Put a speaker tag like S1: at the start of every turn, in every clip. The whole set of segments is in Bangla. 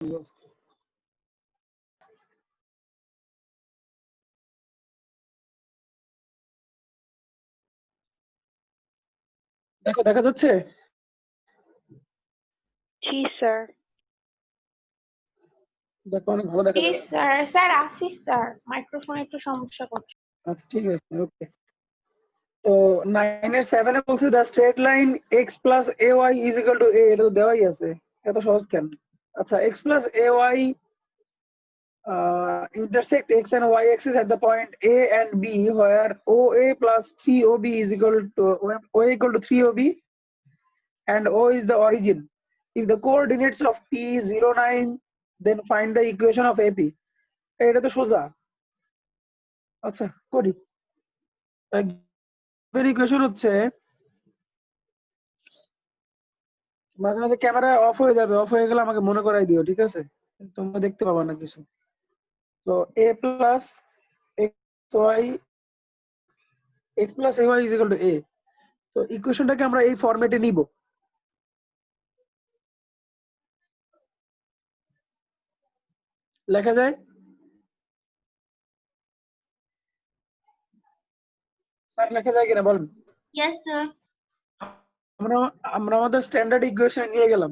S1: দেখো দেখা যাচ্ছে?
S2: জি স্যার।
S1: দেখো অনেক ভালো দেখা যাচ্ছে।
S2: স্যার স্যার আসিস স্যার, মাইক্রোফোনে একটু সমস্যা করছে।
S1: আচ্ছা ঠিক আছে, ওকে। তো 9 এর 7 এ বলছে the straight line x plus ay is equal to a, এটা তো দেওয়াই আছে, এত সহজ কেন? আচ্ছা, x plus ay intersect x and y axis at the point a and b where oa plus 3ob is equal to oa equal to 3ob and o is the origin. If the coordinates of p is 0, 9, then find the equation of ap. এটা তো সোজা। আচ্ছা করি। ইকুয়েশন হচ্ছে, মাঝে মাঝে ক্যামেরা অফ হয়ে যাবে, অফ হয়ে গেলে আমাকে মনে করাই দিও, ঠিক আছে? তোমরা দেখতে পাবা না কিছু। তো a plus xy x plus ay is equal to a। তো ইকুয়েশনটাকে আমরা এই ফরম্যাটে নিব। লেখা যায়? স্যার লেখা যায় কিনা বলেন?
S3: Yes, sir.
S1: আমরা আমরা আমাদের স্ট্যান্ডার্ড ইকুয়েশন নিয়ে গেলাম।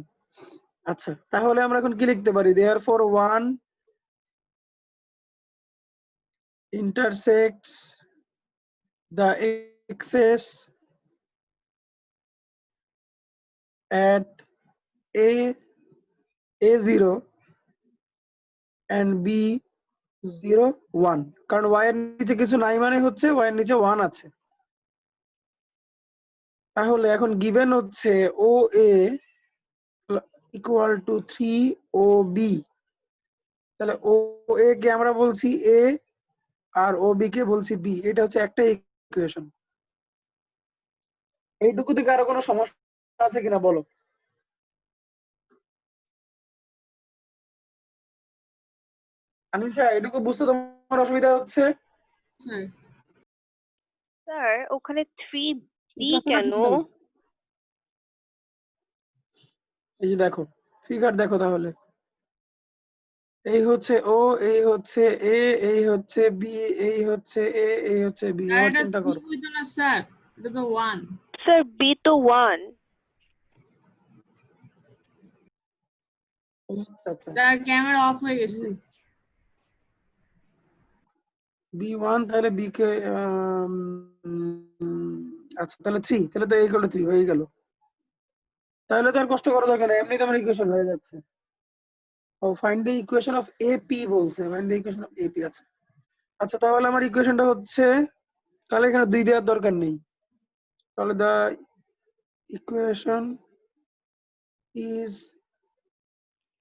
S1: আচ্ছা, তাহলে আমরা এখন কি লিখতে পারি? therefore 1 intersects the axis at a0 and b0 1, কারণ y এর নিচে কিছু নাই মানে হচ্ছে y এর নিচে 1 আছে। তাহলে এখন গিভেন হচ্ছে ও এ ইকুয়াল টু 3OB, তাহলে ও এ কে আমরা বলছি এ আর ও বি কে বলছি বি। এটা হচ্ছে একটা ইকুয়েশন। এইটুকু থেকে আরো কোনো সমস্যা আছে কিনা বলো? আনিশা, এটুকু বুঝতে তোমার অসুবিধা হচ্ছে?
S3: Sir.
S2: স্যার ওখানে 3B
S1: ঠিক আছে না
S2: কেন?
S1: ঠিক না? এই যে দেখো, ফিগার দেখো তাহলে। এই হচ্ছে ও, এই হচ্ছে এ, এই হচ্ছে বি, এই হচ্ছে এ, এই হচ্ছে বি। এবার
S3: এটা
S1: চিন্তা করো।
S3: হইতো না স্যার, এটা তো 1।
S2: স্যার বি তো 1।
S1: আচ্ছা
S3: স্যার ক্যামেরা অফ হয়ে গেছে।
S1: B1, তাহলে বি কে আচ্ছা তাহলে 3, তাহলে তো এই হলো 3 হয়ে গেল। তাহলে তো আর কষ্ট করা দরকার নেই, এমনিতে আমার ইকুয়েশন হয়ে যাচ্ছে। ও find the equation of AP বলছে, find the equation of AP. আচ্ছা আচ্ছা, তাহলে আমার ইকুয়েশনটা হচ্ছে, তাহলে এখানে 2 দেওয়ার দরকার নেই। তাহলে দ্য ইকুয়েশন ইজ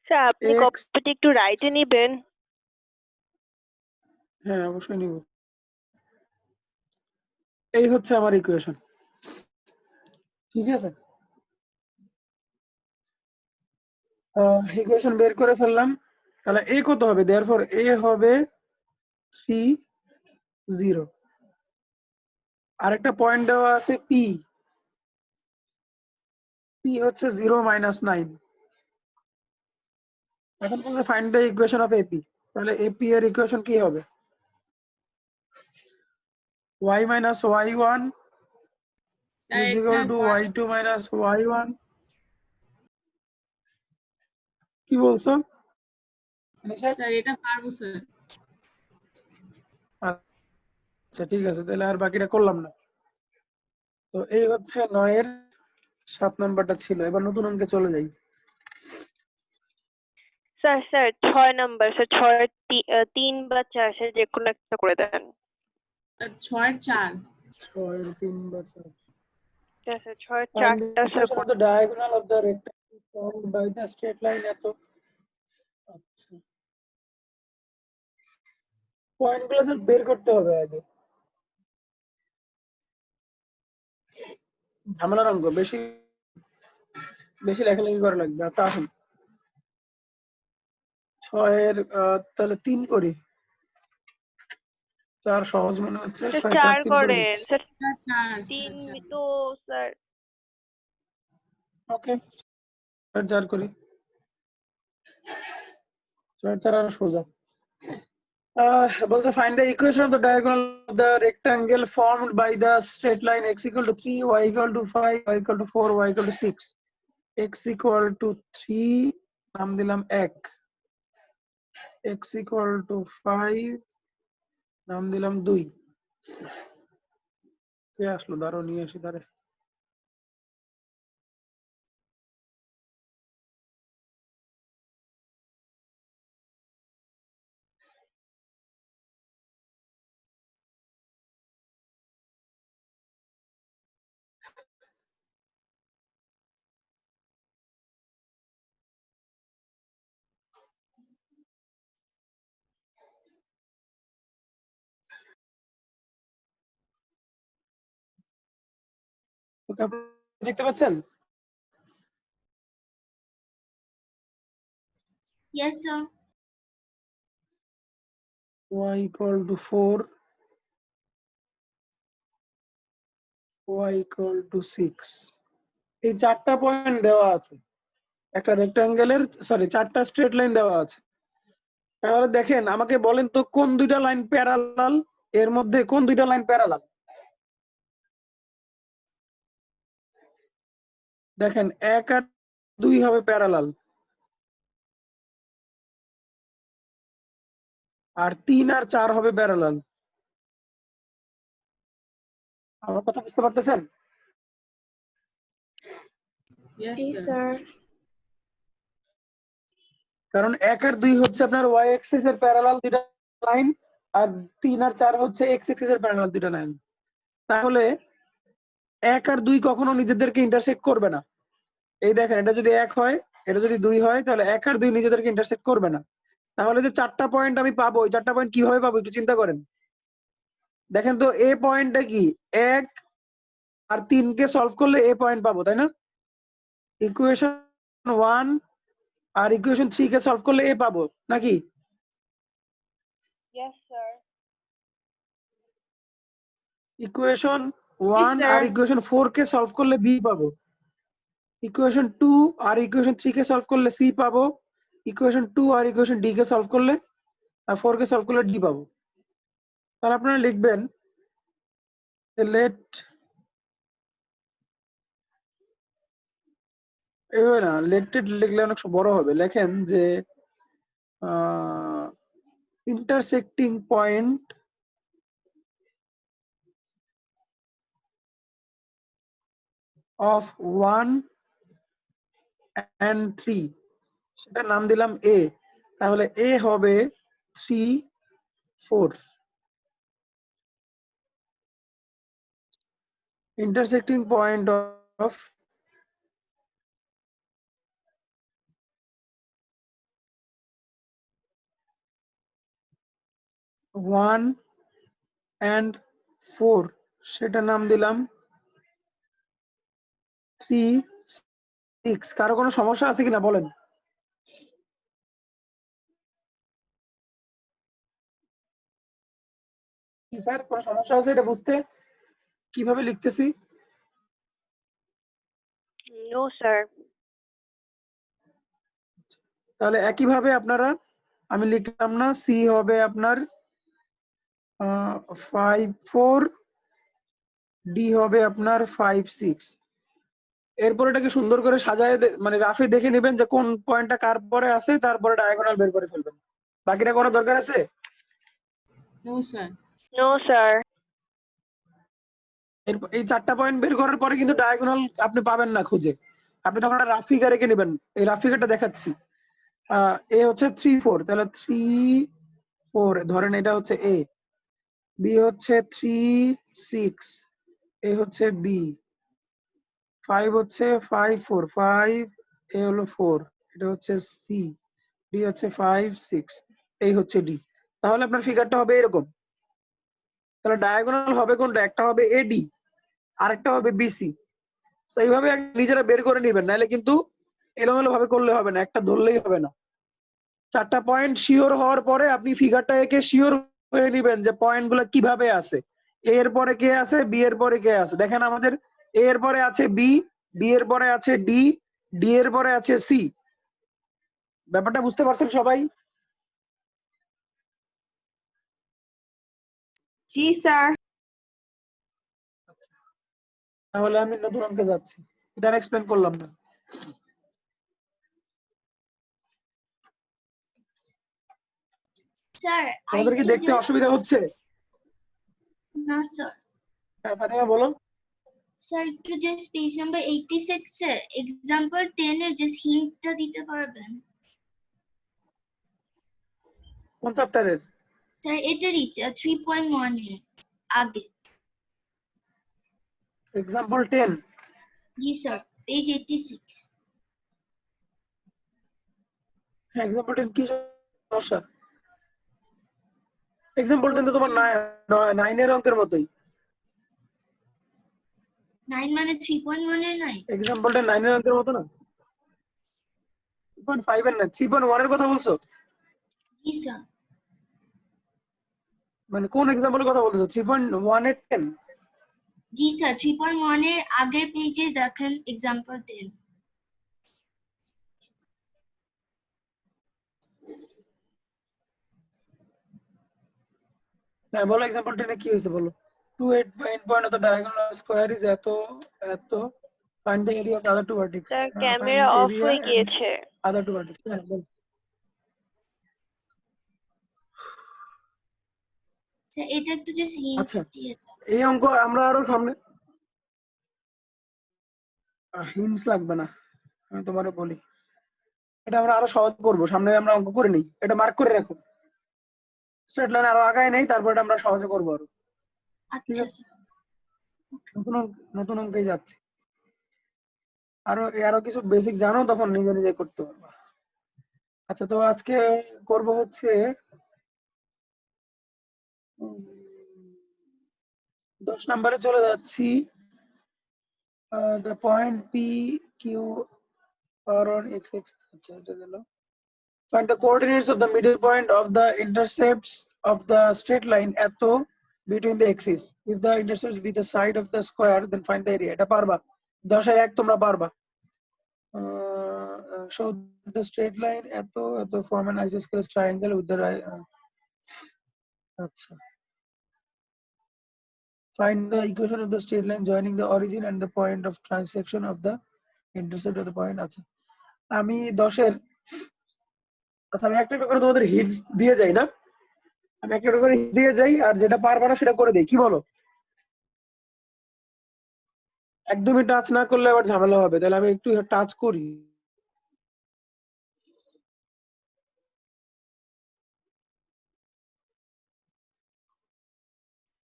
S2: স্যার আপনি
S1: এক্স।
S2: কপিটা একটু রাইটে নেবেন।
S1: হ্যাঁ অবশ্যই নিব। এই হচ্ছে আমার ইকুয়েশন, ঠিক আছে? ইকুয়েশন বের করে ফেললাম। তাহলে এ কত হবে? দেয়ারফর এ হবে 3 0। আরেকটা পয়েন্ট দেওয়া আছে পি, পি হচ্ছে 0 - 9। এখন বলছে find the equation of AP. তাহলে এপি এর ইকুয়েশন কি হবে? y - y1
S3: স্যার
S1: is
S3: এটা
S1: equal to y2 - y1। কি বলছো?
S3: স্যার এটা পারবো স্যার।
S1: আচ্ছা ঠিক আছে, তাহলে আর বাকিটা করলাম না। তো এই হচ্ছে 9 এর 7 নাম্বারটা ছিল। এবার নতুন অঙ্কে চলে যাই।
S2: স্যার স্যার 6 নাম্বার, স্যার 6 3 বা 4, স্যার যে কোনো একটা করে দেন।
S3: 6 এর 4।
S1: 6 এর 3 বা 4।
S2: স্যার 6 এর
S1: Find the
S2: 4টা sir
S1: equation of the diagonal of the rectangle formed by the straight line এত। আচ্ছা, পয়েন্টগুলো স্যার বের করতে হবে আগে। ঝামেলার অঙ্ক, বেশি বেশি লেখালেখি করা লাগবে। আচ্ছা আসুন, 6 এর তাহলে 3 করি। 4 সহজ মনে হচ্ছে,
S2: স্যার
S1: 6 4
S2: 4
S1: 3 করে
S2: করেন।
S1: দিচ্ছি।
S2: Sir
S3: 4
S2: 3
S3: sir.
S2: তো স্যার
S1: ওকে, 4 করি। চার আর সোজা। বলছে find the equation of the diagonal of the rectangle formed by the straight line x equal to 3, y equal to 5, y equal to 4, y equal to 6. x equal to 3 নাম দিলাম 1, x equal to 5 নাম দিলাম 2। কে আসলো, দাঁড়ো নিয়ে আসি দাঁড়ে। ওকে, আপনি দেখতে পাচ্ছেন?
S4: Yes, sir.
S1: y equal to 4, y equal to 6। এই চারটা পয়েন্ট দেওয়া আছে, একটা রেক্টাঙ্গেলের চারটা স্ট্রেট লাইন দেওয়া আছে। তাহলে দেখেন, আমাকে বলেন তো কোন দুইটা লাইন প্যারালাল, এর মধ্যে কোন দুইটা লাইন প্যারালাল? দেখেন 1 আর 2 হবে প্যারালাল, আর 3 আর 4 হবে প্যারালাল। আমার কথা বুঝতে পারতেছেন?
S3: Yes,
S2: জি
S3: sir.
S2: স্যার।
S1: কারণ 1 আর 2 হচ্ছে আপনার y অ্যাক্সিস এর প্যারালাল দুইটা লাইন, আর 3 আর 4 হচ্ছে x অ্যাক্সিস এর প্যারালাল দুইটা লাইন। তাহলে 1 আর 2 কখনো নিজেদেরকে ইন্টারসেক্ট করবে না। এই দেখেন, এটা যদি 1 হয়, এটা যদি 2 হয়, তাহলে 1 আর 2 নিজেদেরকে ইন্টারসেক্ট করবে না। তাহলে যে চারটা পয়েন্ট আমি পাবো, ওই চারটা পয়েন্ট কিভাবে পাবো একটু চিন্তা করেন। দেখেন তো, এ পয়েন্টটা কি, 1 আর 3 কে সলভ করলে এ পয়েন্ট পাবো, তাই না? ইকুয়েশন 1 আর ইকুয়েশন 3 কে সলভ করলে এ পাবো নাকি?
S2: Yes sir.
S1: Equation 1
S2: sir.
S1: আর ইকুয়েশন 4 কে সলভ করলে বি পাবো। ইকুয়েশন 2 আর ইকুয়েশন 3 কে সলভ করলে সি পাবো। ইকুয়েশন 2 আর ইকুয়েশন ডি কে সলভ করলে, আর 4 কে সলভ করলে ডি পাবো। তাহলে আপনারা লিখবেন লেট, এভাবে না, লেটেড লিখলে অনেক বড় হবে। লেখেন যে ইন্টারসেক্টিং পয়েন্ট অফ 1 and 3, সেটা নাম দিলাম এ। তাহলে এ হবে 3, 4। intersecting point of 1 and 4, সেটা নাম দিলাম 3, 6। কারো কোনো সমস্যা আছে কিনা বলেন? কি স্যার, কোনো সমস্যা আছে এটা বুঝতে কিভাবে লিখতেছি?
S2: No sir.
S1: তাহলে একইভাবে আপনারা, আমি লিখলাম না, সি হবে আপনার 5, 4, ডি হবে আপনার 5, 6। এরপর এটাকে সুন্দর করে সাজায় মানে রাফে দেখে নেবেন যে কোন পয়েন্টটা কার পরে আছে, তারপরে ডায়াগোনাল বের করে ফেলবেন। বাকিটা করার দরকার আছে?
S3: No, sir.
S2: No sir.
S1: এই চারটা পয়েন্ট বের করার পরে কিন্তু ডায়াগোনাল আপনি পাবেন না খুঁজে। আপনি তখন একটা রাফ ফিগার এঁকে নেবেন। এই রাফ ফিগারটা দেখাচ্ছি। এ হচ্ছে 3, 4, তাহলে 3, 4 ধরেন, এটা হচ্ছে এ। বি হচ্ছে 3, 6, এ হচ্ছে বি। 5 হচ্ছে 5, 4, 5, এ হলো 4, এটা হচ্ছে সি। ডি হচ্ছে 5, 6, এই হচ্ছে ডি। তাহলে আপনার ফিগারটা হবে এরকম। তাহলে ডায়াগোনাল হবে কোনটা? একটা হবে এডি, আরেকটা হবে বিসি। তো এইভাবে নিজেরা বের করে নেবেন, নাহলে কিন্তু এলোমেলো ভাবে করলে হবে না, একটা ধরলেই হবে না। চারটা পয়েন্ট শিওর হওয়ার পরে আপনি ফিগারটা এঁকে শিওর হয়ে নেবেন যে পয়েন্ট গুলো কিভাবে আছে। এ এর পরে কে আছে, বি এর পরে কে আছে। দেখেন, আমাদের এ এর পরে আছে বি, বি এর পরে আছে ডি, ডি এর পরে আছে সি। ব্যাপারটা বুঝতে পারছেন সবাই?
S2: জি স্যার।
S1: তাহলে আমি নতুন অঙ্কে যাচ্ছি, এটা এক্সপ্লেন করলাম না।
S4: স্যার
S1: তোমাদের কি দেখতে অসুবিধা হচ্ছে?
S4: না স্যার।
S1: হ্যাঁ ফাতেমা বলো।
S4: স্যার একটু just page number 86 a example 10 এর জাস্ট হিন্টটা দিতে পারবেন?
S1: কোন চ্যাপ্টারের?
S4: স্যার এটারই 3.1 এর আগে।
S1: এক্সাম্পল 10।
S4: জি স্যার, পেজ 86।
S1: হ্যাঁ এক্সাম্পল 10 কি সমস্যা? এক্সাম্পল 10 তো তোমার 9 এর অঙ্কের মতোই।
S4: 9 মানে 3.1 এর 9?
S1: এক্সাম্পল 10 9 এর অঙ্কের মতো না? 3.5 এর না, 3.1 এর কথা বলছো?
S4: জি স্যার।
S1: মানে কোন এক্সাম্পলের কথা বলছো? 3.1 এর 10?
S4: জি স্যার, 3.1 এর আগের পেজে দেখেন এক্সাম্পল 10।
S1: হ্যাঁ বলো এক্সাম্পল 10 এ কি হয়েছে বলো। 2 8 point of the diagonal square is এত find the area of the other two vertex.
S2: Sir
S1: Find
S2: camera
S1: the
S2: of
S1: area
S2: হয়ে
S1: and
S2: গিয়েছে।
S1: other two vertex. হ্যাঁ বলো।
S4: স্যার এটা একটু জাস্ট হিন্ট
S1: আচ্ছা
S4: দিয়ে দাও।
S1: এই অঙ্ক আমরা আরো সামনে হিন্টস লাগবে না, আমি তোমারে বলি। এটা আমরা আরো সহজ করবো, সামনে আমরা অঙ্ক করে নিই, এটা মার্ক করে রাখো। স্ট্রেট লাইন আরো আগায় নেই, তারপর এটা আমরা সহজে করবো আরো। ঠিক
S4: আচ্ছা
S1: আছে
S4: স্যার।
S1: নতুন অঙ্কে যাচ্ছি। আরো কিছু বেসিক জানো, তখন নিজে নিজে করতে পারবা। আচ্ছা তো আজকে করব হচ্ছে 10 নম্বরে চলে যাচ্ছি। the point p q r on x axis, আচ্ছা এটা গেল। Find the coordinates of the middle point of the intercepts of the straight line এত between the axes. If the intercepts be the side of the square, then find the area. এটা পারবা, 10 এর 1 তোমরা পারবা। show the straight line এত form an isosceles triangle with the right. আচ্ছা find the equation of the straight line joining the origin and the point of transection of the intercept of the point. আচ্ছা আমি 10 এর, আচ্ছা আমি একটা করে তোমাদের হিন্টস দিয়ে যাই না, আমি একটা করে দিয়ে যাই, আর যেটা পারবা না সেটা করে দেই, কি বলো? একদমই টাচ না করলে আবার ঝামেলা হবে, তাহলে আমি একটু টাচ করি।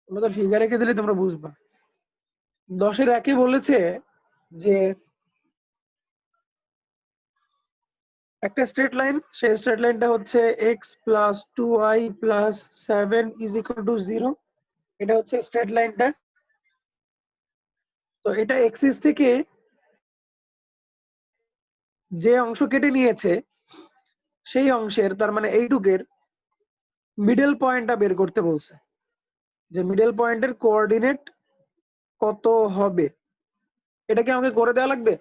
S1: তোমরা তো ফিগার রেখে দিলে তোমরা বুঝবা। 10 এর 1 বলেছে যে একটা স্ট্রেট লাইন, সেই স্ট্রেট লাইনটা হচ্ছে x plus 2y plus 7 is equal to 0। এটা হচ্ছে স্ট্রেট লাইনটা। তো এটা এক্সিস থেকে যে অংশ কেটে নিয়েছে সেই অংশের, তার মানে এইটুকের মিডল পয়েন্টটা বের করতে বলছে, যে মিডল পয়েন্টের কোঅর্ডিনেট কত হবে। এটা কি আমাকে করে দেওয়া লাগবে?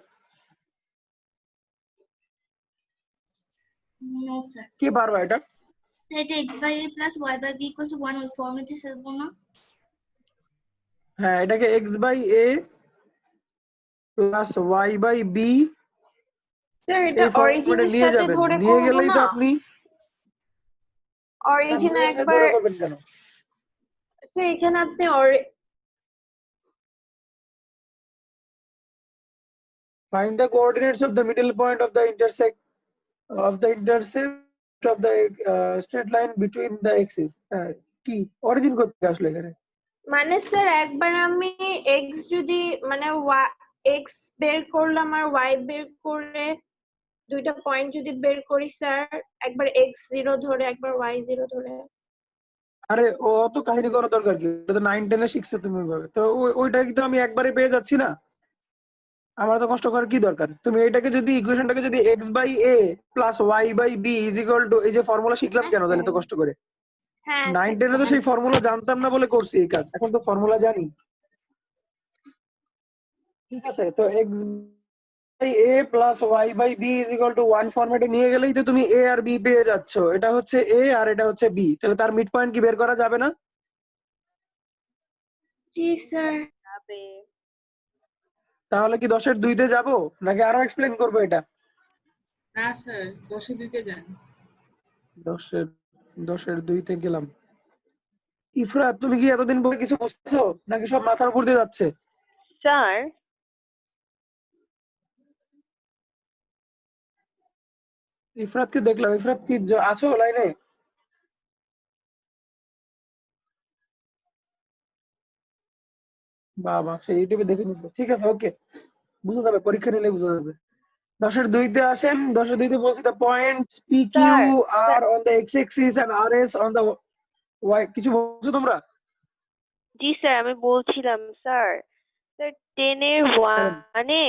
S4: No sir.
S1: কে পারবা এটা?
S4: এটা x by a plus y by b equals to 1 ওই ফর্মেটে ফেলবো না?
S1: হ্যাঁ এটাকে x by a plus y by b
S2: sir এটা
S1: এই ফর্মেটে
S2: অরিজিনের
S1: নিয়ে
S2: সাথে
S1: যাবেন,
S2: ধরে
S1: নিয়ে
S2: করব
S1: গেলেই তো
S2: না?
S1: আপনি
S2: অরিজিনে একবার
S1: ধরে করবেন কেন?
S2: স্যার এখানে আপনি
S1: Find the coordinates of the middle point of the intercept of the straight line between the axes. কি অরিজিন করতে আসলে এখানে?
S2: মানে স্যার একবার আমি x যদি মানে x বের করলাম আর y বের করে দুইটা পয়েন্ট যদি বের করি স্যার, একবার x0 ধরে একবার y0 ধরে।
S1: আরে ও তো কাহিনী করার দরকার কি, এটা তো 9 10 এ শিখছো তুমি ওইভাবে, তো ওইটা কি তো আমি একবারে পেয়ে যাচ্ছি না, আমার তো কষ্ট করার কি দরকার? তুমি এটাকে যদি ইকুয়েশনটাকে যদি x by a plus y by b is equal to, এই যে ফর্মুলা শিখলাম কেন তাহলে তো কষ্ট করে?
S2: হ্যাঁ
S1: 9 10 এ তো সেই ফর্মুলা জানতাম না বলে করছি এই কাজ, এখন তো ফর্মুলা জানি। ঠিক আছে, তো x by a plus y by b is equal to 1 ফরম্যাটে নিয়ে গেলেই তো তুমি a আর b পেয়ে যাচ্ছ। এটা হচ্ছে a আর এটা হচ্ছে b, তাহলে তার মিড পয়েন্ট কি বের করা যাবে না?
S2: জি স্যার।
S5: যাবে।
S1: তাহলে কি 10-এর 2-তে যাব নাকি আরো এক্সপ্লেন করবো এটা?
S3: না স্যার 10-এ 2-তে যান।
S1: 10-এর 2-তে গেলাম। ইফরাত, তুমি কি এতদিন পরে কিছু বুঝছো নাকি সব মাথার উপর দিয়ে যাচ্ছে?
S5: স্যার
S1: ইফরাতকে দেখলাম। ইফরাত কি আছো লাইনে? বাবা, সেই ইউটিউবে দেখে নিচ্ছে। ঠিক আছে, ওকে, বুঝা যাবে, পরীক্ষা নিলে বুঝা যাবে। 10-এর 2-তে আসেন। 10-এর 2-তে বলছি the points PQ
S5: sir
S1: are on the x-axis and RS on the y. কিছু বলছো তোমরা?
S5: জি স্যার আমি বলছিলাম স্যার 10 এর 1-এ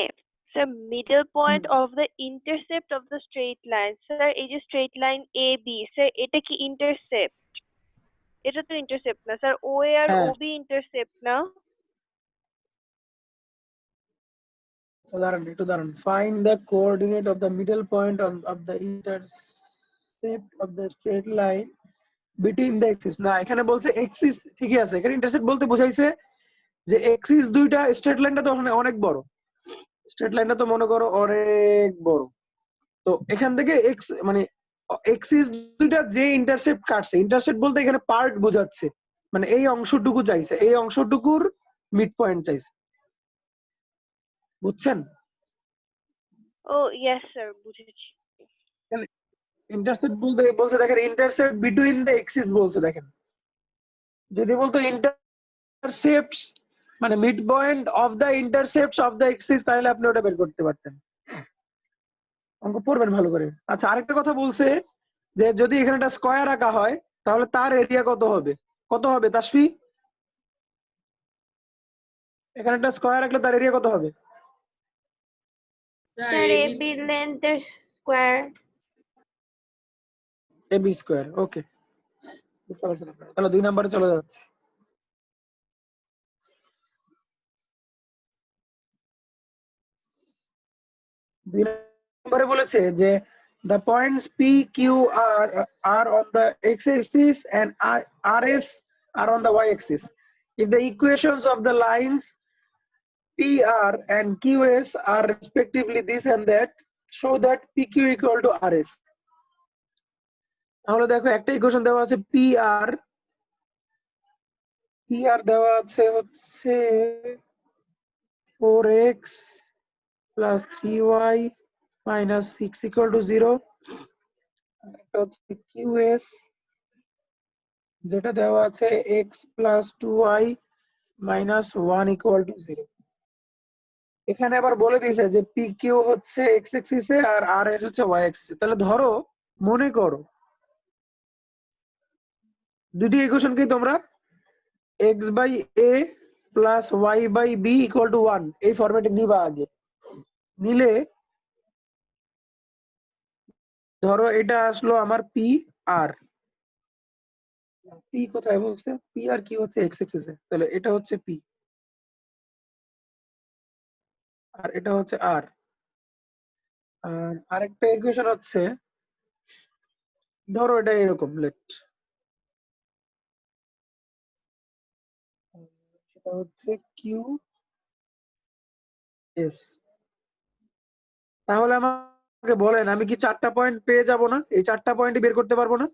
S5: sir middle point of the intercept of the straight line. Sir এই যে straight line A B, sir এটা কি ইন্টারসেপ্ট? এটা তো ইন্টারসেপ্ট না স্যার, ও এ আর
S1: হ্যাঁ।
S5: ও বি ইন্টারসেপ্ট না?
S1: দাঁড়ান, একটু দাঁড়ান। Find the coordinate of the middle point of the intercept of the straight line between the axis. না, এখানে বলছে এক্সিস ঠিকই আছে। এখানে ইন্টারসেপ্ট বলতে বোঝাইছে যে এক্সিস দুইটা, স্ট্রেট লাইনটা তো ওখানে অনেক বড়। স্ট্রেট লাইনটা তো মনে করো অনেক বড়। তো এখান থেকে এক্স মানে এক্সিস দুইটা যে ইন্টারসেপ্ট কাটছে, ইন্টারসেপ্ট বলতে এখানে পার্ট বোঝাচ্ছে, মানে এই অংশটুকু চাইছে, এই অংশটুকুর মিড পয়েন্ট চাইছে। বুঝছেন?
S5: ও ইয়েস স্যার বুঝেছি।
S1: ইন্টারসেপ্ট বলতে বলছে, দেখেন, ইন্টারসেপ্ট বিটুইন দ্য এক্সিস বলছে। দেখেন, যদি বলতো ইন্টারসেপ্টস মানে mid point of the ইন্টারসেপ্টস of the axis, তাহলে আপনি ওটা বের করতে পারতেন। অঙ্ক পড়বেন ভালো করে। আচ্ছা, আরেকটা কথা বলছে যে যদি এখানে একটা স্কয়ার আঁকা হয় তাহলে তার এরিয়া কত হবে? কত হবে তাসফি? এখানে একটা স্কয়ার আঁকলে তার এরিয়া কত হবে?
S3: স্যার
S2: স্যার
S3: এবি
S2: এবি লেন্থের square.
S1: A B square. Okay, বুঝতে পারছেন আপনারা? তাহলে 2 নম্বরে চলে যাচ্ছে। 2 নম্বরে বলেছে যে the points P, Q are on the x-axis and RS are on the y-axis. If the equations of the lines PR and QS are respectively this and that, show that PQ equal to RS. তাহলে দেখো, একটা ইকুয়েশন দেওয়া আছে PR দেওয়া আছে হচ্ছে 4x plus 3y minus 6 equal to 0. একটা হচ্ছে QS যেটা দেওয়া আছে x plus 2y minus 1 equal to 0. এখানে আবার বলে দিয়েছে যে PQ হচ্ছে x অ্যাক্সিসে আর RS হচ্ছে y অ্যাক্সিসে। তাহলে ধরো, মনে করো দুটি ইকুয়েশনকে তোমরা x by a plus y by b equal to 1 এই ফরম্যাটে নিবা। আগে নিলে ধরো এটা আসলো আমার পি আর। পি কোথায় বলছে? পি আর কি হচ্ছে এক্স এক্সিসে, তাহলে এটা হচ্ছে পি আর এটা হচ্ছে আর। আর আরেকটা ইকুয়েশন হচ্ছে, ধরো এটা এরকম, লেট সেটা হচ্ছে কিউ এস। তাহলে আমাকে বলেন, আমি কি 4টা পয়েন্ট পেয়ে যাব না? এই 4টা পয়েন্টই বের করতে পারবো না?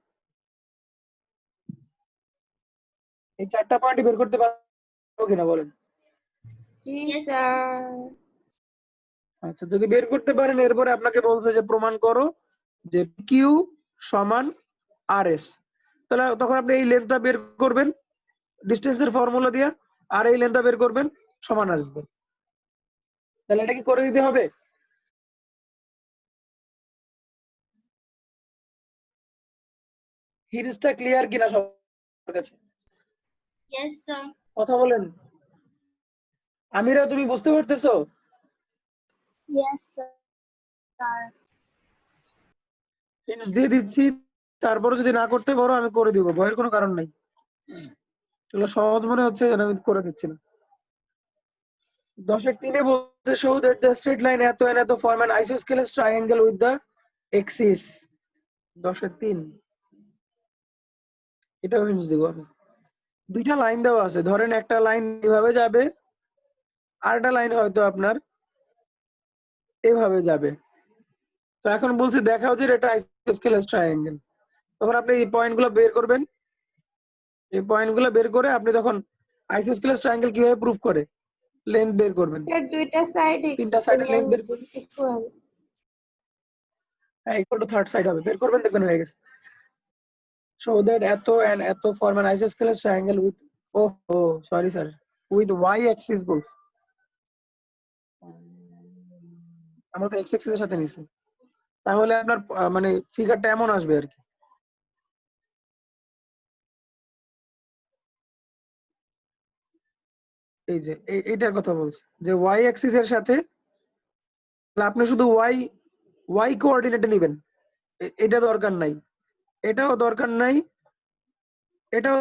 S1: এই 4টা পয়েন্টই বের করতে পারবো কিনা বলেন?
S2: জি
S4: Yes.
S2: স্যার।
S1: আচ্ছা, যদি বের করতে পারেন, এরপরে আপনাকে বলছে যে প্রমাণ করো যে কিউ সমান আর এস। তাহলে তখন আপনি এই লেন্থটা বের করবেন ডিস্টেন্সের ফর্মুলা দিয়ে, আর এই লেন্থটা বের করবেন, সমান আসবে। তাহলে এটা কি করে দিতে হবে? হিন্সটা ক্লিয়ার কিনা সবার কাছে?
S4: Yes, sir.
S1: কথা বলেন। আমিরা, তুমি বুঝতে পারতেছো?
S4: Yes, sir.
S1: হিন্স দিয়ে দিচ্ছি, তারপরে যদি না করতে পারো আমি করে দিব, ভয়ের কোনো কারণ নাই। এগুলো সহজ মনে হচ্ছে, আমি করে দিচ্ছি না। 10-3 বলছে show that the straight line এত and এত form an isosceles triangle with the axis. 10-3 এটাও হিন্স দিব আমি। দুইটা লাইন দেওয়া আছে, ধরেন একটা লাইন এভাবে যাবে, আরেকটা লাইন হয়তো আপনার এভাবে যাবে। তো এখন বলছি দেখাও যে এটা আইসোস্কেলাস ট্রায়াঙ্গেল। তখন আপনি এই পয়েন্টগুলো বের করবেন, এই পয়েন্টগুলো বের করে আপনি তখন আইসোস্কেলাস ট্রায়াঙ্গেল কিভাবে প্রুফ করে লেন্থ বের করবেন,
S2: স্যার দুইটা সাইড
S1: তিনটা সাইডের লেন্থ বের করবেন,
S2: ইকুয়াল।
S1: হ্যাঁ ইকুয়াল টু থার্ড সাইড হবে, বের করবেন দেখবেন হয়ে গেছে। সো দ্যাট এত এন্ড এত form an isosceles triangle with, ও sorry sir, with Y axis বলছে, আমরা তো এক্স অ্যাক্সিসের সাথে নিছি। তাহলে আপনার মানে ফিগারটা এমন আসবে আর কি, এই যে এইটার কথা বলছি যে ওয়াই অ্যাক্সিস এর সাথে আপনি শুধু ওয়াই কোঅর্ডিনেটে নেবেন, এটা দরকার নাই, এটাও দরকার নাই, এটাও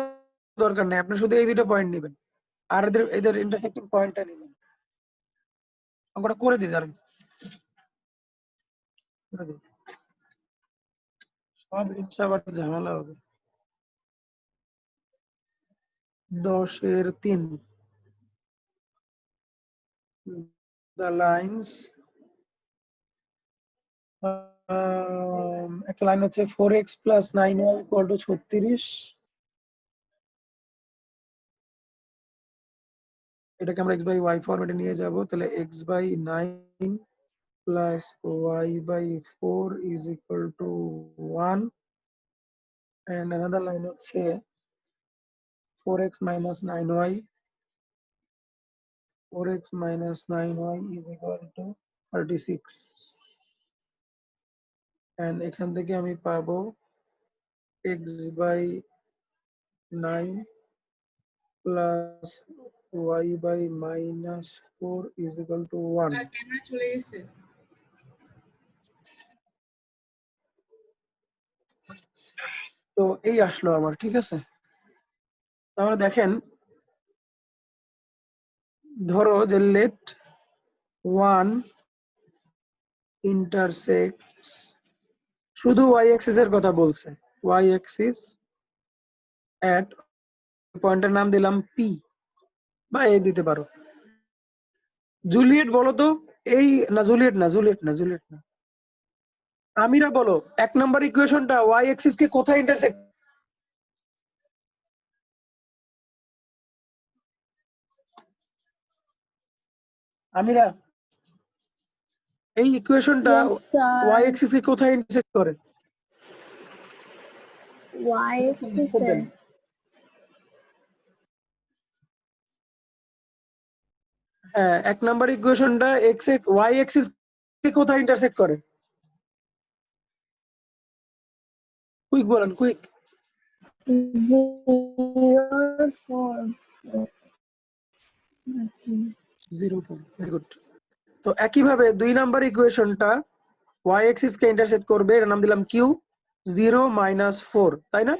S1: দরকার নাই, আপনি শুধু এই দুটো পয়েন্ট নেবেন আর এদের এদের ইন্টারসেক্টিং পয়েন্টটা নেবেন। আমরা করে দিই দাঁড়ান, করে দিই, সব ইচ্ছা আবার ঝামেলা হবে। 10-এর 3 the lines, একটা লাইন হচ্ছে 4x plus 9y equal to 36, এটাকে আমরা x by y ফরম্যাটে নিয়ে যাব, তাহলে x by 9 plus y by 4 is equal to 1, and another line হচ্ছে 4x minus 9y, 4x minus 9y is equal to 36, and এখান থেকে আমি পাবো x by 9 plus y by minus 4 is equal to 1.
S3: আর ক্যামেরা চলে গেছে।
S1: তো এই আসলো আমার, ঠিক আছে। তাহলে দেখেন, ধরো যে let 1 intersects, শুধু y axis এর কথা বলছে, y axis at পয়েন্টের নাম দিলাম p বা a দিতে পারো। জুলিয়েট বলো তো, এই না জুলিয়েট না, জুলিয়েট না, আমিরা বলো 1 নম্বর ইকুয়েশনটা y axis কে কোথায় ইন্টারসেক্ট, আমিরা এই ইকুয়েশনটা
S6: Yes, sir.
S1: y axis কে কোথায় ইন্টারসেক্ট করে?
S6: Y axis
S1: দেন। হ্যাঁ 1 নম্বর ইকুয়েশনটা y axis কে কোথায় ইন্টারসেক্ট করে? কুইক বলেন, কুইক।
S6: 0, 4.
S1: 0, 4, very good. তো একইভাবে 2 নম্বর ইকুয়েশনটা y axis কে ইন্টারসেক্ট করবে, এর নাম দিলাম q, 0 - 4, তাই না?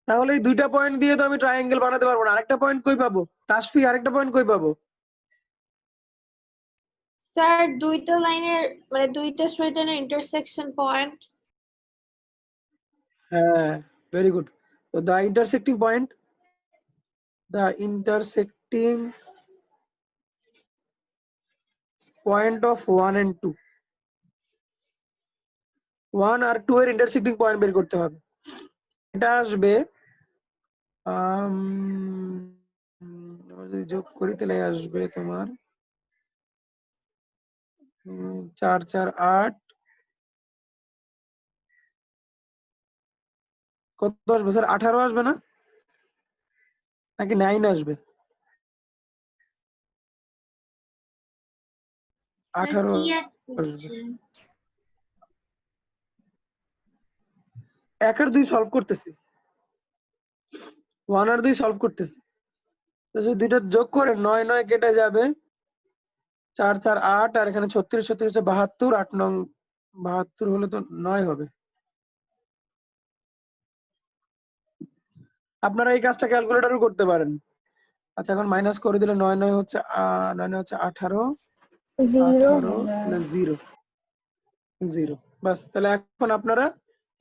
S1: তাহলে এই দুইটা পয়েন্ট দিয়ে তো আমি ট্রায়াঙ্গেল বানাতে পারবো না, আরেকটা পয়েন্ট কই পাবো? তাসফি আরেকটা পয়েন্ট কই পাবো?
S2: স্যার দুইটা লাইনের মানে দুইটা স্ট্রেট লাইনের ইন্টারসেকশন পয়েন্ট।
S1: হ্যাঁ ভেরি গুড। তো the intersecting point of 1 and 2, 1 আর 2 এর ইন্টারসেক্টিং পয়েন্ট বের করতে হবে। এটা আসবে আমরা যদি যোগ করি তাহলে আসবে তোমার 4, 4, 8, কত আসবে স্যার? 18 আসবে না, নাকি 9 আসবে? 18
S4: কি add করছে?
S1: 1 আর 2 সলভ করতেছি, 1 আর 2 সলভ করতেছি। তো যদি দুইটা যোগ করে 9, 9 কেটে যাবে, 4, 4, 8, আর এখানে 36, 36 হচ্ছে 72, 8 নং 72 হলে তো 9 হবে। আপনারা এই কাজটা ক্যালকুলেটরও করতে পারেন। আচ্ছা এখন মাইনাস করে দিলে 9, 9 হচ্ছে 18,
S6: 0
S1: 18 0 0, বাস। তাহলে এখন আপনারা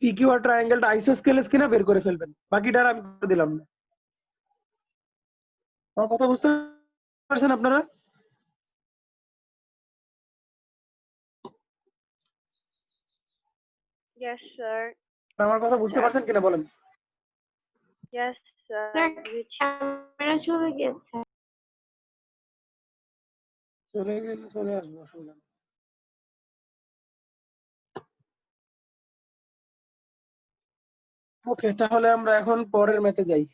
S1: পিকিউ আর ট্রায়াঙ্গেলটা আইসোস্কেলেস কিনা বের করে ফেলবেন, বাকিটা আর আমি করে দিলাম না। আমার কথা বুঝতে পারছেন আপনারা?
S5: Yes, sir.
S1: আমার কথা বুঝতে পারছেন কিনা বলেন?
S5: Yes, sir.
S2: Sir
S5: Which
S2: camera চলে গেছে।
S1: চলে গেলে চলে আসবো, অসুবিধা নেই। ওকে, তাহলে আমরা এখন পরের ম্যাথে যাই।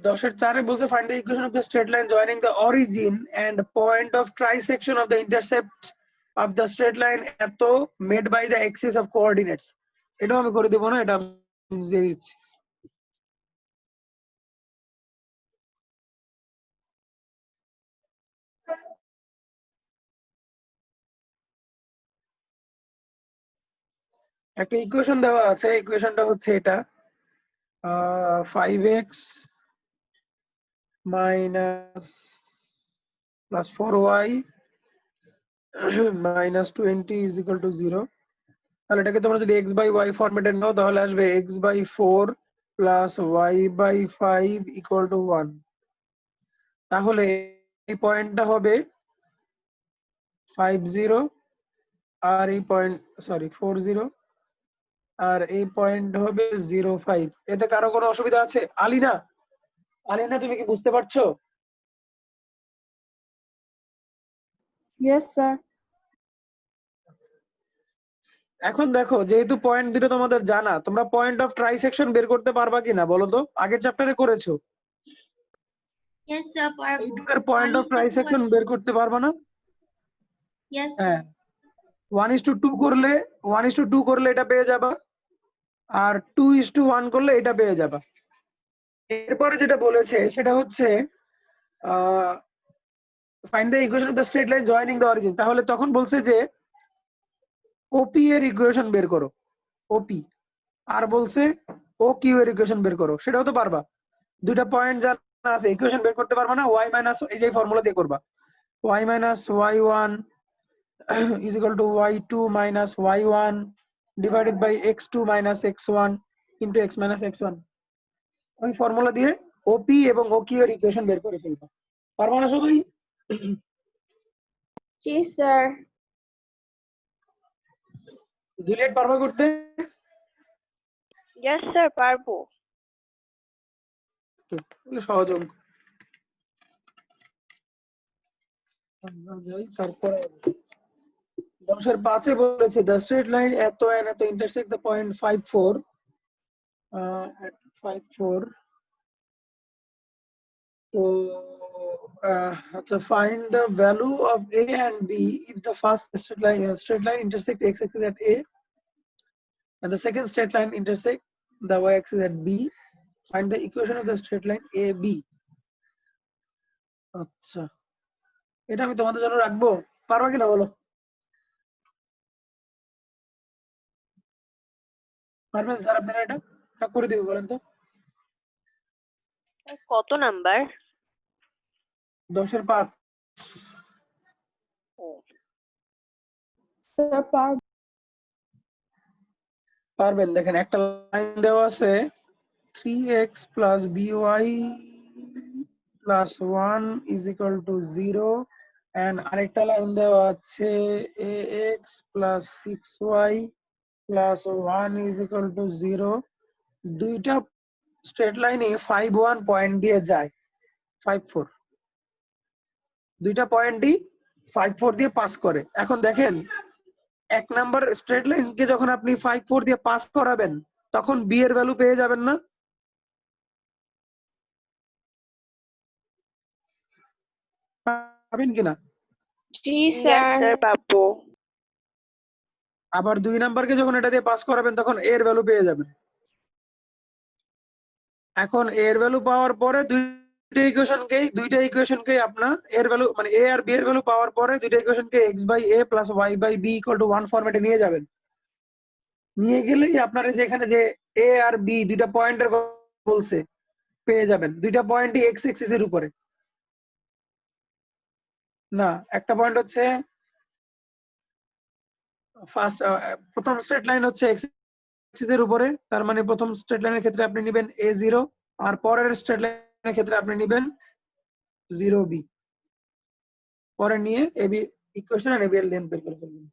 S1: দশের চারে বলছে find the equation of the straight line joining the origin and point of trisection of the intercept of the straight line এত made by the axis of coordinates. এটাও আমি করে দেবো না, এটা আমি দিয়ে দিচ্ছি। একটা ইকুয়েশন দেওয়া আছে, ইকুয়েশনটা হচ্ছে এটা 5x minus plus 4y minus 20 is equal to 0। তাহলে এটাকে তোমরা যদি x by y ফরম্যাটে নাও তাহলে আসবে x by 4 plus y by 5 equal to 1। তাহলে এই পয়েন্টটা হবে 50 আর এই পয়েন্ট 40 আর এই পয়েন্ট হবে 05। এতে কারো কোনো অসুবিধা আছে? আলিনা, আলিনা তুমি কি বুঝতে পারছো?
S6: Yes, sir.
S1: এখন দেখো, যেহেতু পয়েন্ট দুটো তোমাদের জানা, তোমরা পয়েন্ট অফ ট্রাইসেকশন বের করতে পারবা কিনা বলো তো? আগের চ্যাপ্টারে করেছো।
S4: Yes, sir. পারবো।
S1: এইটুকের পয়েন্ট অফ
S4: 1:2
S1: ট্রাইসেকশন বের করতে পারবা না?
S4: Yes, sir.
S1: হ্যাঁ, 1:2 করলে 1:2 করলে এটা পেয়ে যাবা, আর 2:1 করলে এটা পেয়ে যাবা। এরপরে যেটা বলেছে সেটা হচ্ছে find the equation of the straight line joining the origin. তাহলে তখন বলছে যে ওপি এর ইকুয়েশন বের করো, ওপি, আর বলছে ও কিউ এর ইকুয়েশন বের করো। সেটাও তো পারবা, দুইটা পয়েন্ট জানা আছে, ইকুয়েশন বের করতে পারবা না? ওয়াই মাইনাস, এই যে ফর্মুলা দিয়ে করবা, Y minus Y one is equal to y2 minus y1 divided by x2 minus x1 into x minus x1। ওই ফর্মুলা দিয়ে ওপি এবং ওকিউ এর ইকুয়েশন বের করে ফেলবা। পারবা না সবাই?
S2: জি স্যার।
S1: ডিলেট পারবা করতে?
S5: yes, sir. পারবো।
S1: তাহলে সহজ অঙ্ক। আমরা যাই তারপরে 10-এর 5-এ বলেছে the straight line এত and এত intersect the point 54 at 54। তো আচ্ছা, find the value of a and b if the first straight line intersect x axis at a and the second straight line intersect the y axis at b। Find the equation of the straight line ab। আচ্ছা, এটা আমি তোমাদের জন্য রাখবো, পারবা কিনা বলো? পারবেন স্যার আপনারা? এটা করে দিব, বলেন তো।
S5: কত নাম্বার?
S1: 10-এর 5।
S6: Sir,
S1: পারবেন। দেখেন একটা লাইন দেওয়া আছে 3x plus by plus 1 is equal to 0 and আরেকটা লাইন দেওয়া আছে ax plus 6y plus 1 is equal to 0। দুইটা স্ট্রেট লাইনে 5-1 পয়েন্ট দিয়ে যায় 5-4, দুইটা পয়েন্টই 5-4 দিয়ে পাস করে। এখন দেখেন, এক নাম্বার স্ট্রেট লাইনকে যখন আপনি 5-4 দিয়ে পাস করাবেন তখন বি এর ভ্যালু পেয়ে যাবেন না? পাবেন কিনা?
S2: জি
S5: yes,
S2: স্যার।
S5: sir. পাবো।
S1: আবার 2 নাম্বারকে যখন এটা দিয়ে পাস করাবেন তখন এর ভ্যালু পেয়ে যাবেন। এখন এর ভ্যালু পাওয়ার পরে দুইটা ইকুয়েশনকেই আপনার এর ভ্যালু মানে এ আর বি এর ভ্যালু পাওয়ার পরে দুইটা ইকুয়েশনকে x by a plus y by b equal to 1 ফরম্যাটে নিয়ে যাবেন। নিয়ে গেলেই আপনার এই যে এখানে যে এ আর বি দুইটা পয়েন্টের কথা বলছে পেয়ে যাবেন। দুইটা পয়েন্টই এক্স এক্সিস এর উপরে। না, একটা পয়েন্ট হচ্ছে ফার্স্ট, প্রথম স্ট্রেট লাইন হচ্ছে এক্স এক্সিস এর উপরে, তার মানে প্রথম স্ট্রেট লাইনের ক্ষেত্রে আপনি নেবেন a0, আর পরের স্ট্রেট লাইনের ক্ষেত্রে আপনি নেবেন 0b। পরে নিয়ে এবি ইকুয়েশন আর এবি এর লেন্থ বের করে ফেলবেন।